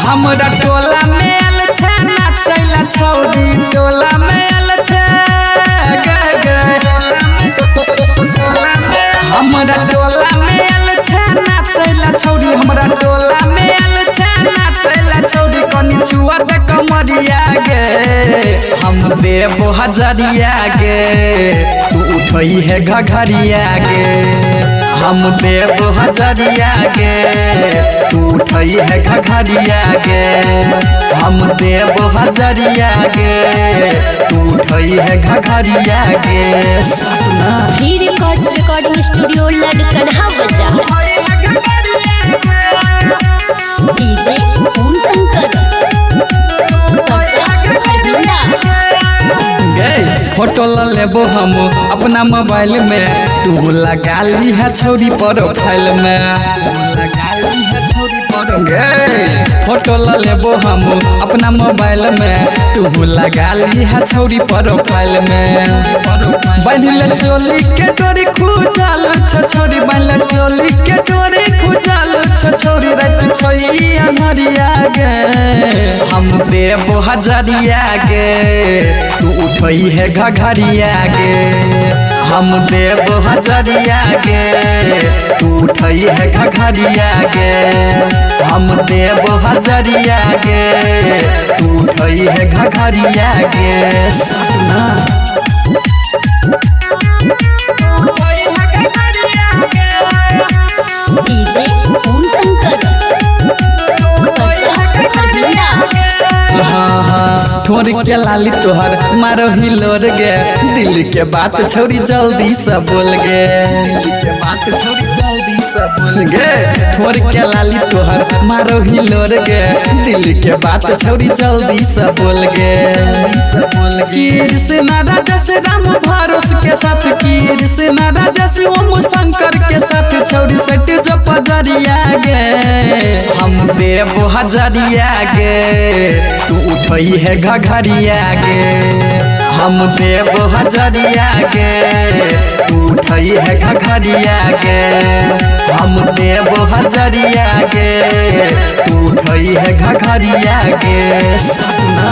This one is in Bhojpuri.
हमरा टोला में आल छे नाचैला छौरी टोला में आल छे हमरा टोला में आल छे नाचैला छौरी हमरा टोला में आल छे नाचैला छौरी कनी छुआ दे कमरिया गे हम देबो हजरिया गे तू उठई है घघरिया गे हम देबो हजरिया गे तू उठई है घघरिया गे हम देबो हजरिया गे तू उठई है घघरिया गे सपना फ्री रिकॉर्डिंग स्टूडियो लड़कनहा बाजार डीजे ओम शंकर फोटो लेबो हम अपना मोबाइल में तू लगा ली है छोरी प्रोफाइल में फोटो लेबो हम अपना मोबाइल में तू लगा ली है छोरी प्रोफाइल में बांधिल चोली के डोरी खुजाल छोरी बांधिल चोली के डोरी खुजाल छोरी रात छोई अनहरिया गे हम देबो हजरिया गे तू उठई है घघरिया गे हम देबो हजरिया गे तू उठई है घघरिया गे हम देबो हजरिया गे तू उठई है घघरिया गे सपना डीजे ओम शंकर ठोर के लाली तोहर मारो हिलोर गे दिल के बात छोड़ी जल्दी से बोल गे बात छोड़ी जल्दी से बोल गे ठोर के लाली तोहर मारो हिलोर गे दिल के बात छोड़ी जल्दी से बोल गे कृष्ण राजा से राम भरोस के साथ कृष्ण राजा से ओम शंकर के साथ छोड़ी सट जो पजरिया गे हम देबो हजरिया गे तू उठई है घघरिया गे हम देबो हजरिया गे तू उठई है घघरिया गे हम देबो हजरिया गे तू उठई है घघरिया गे सपना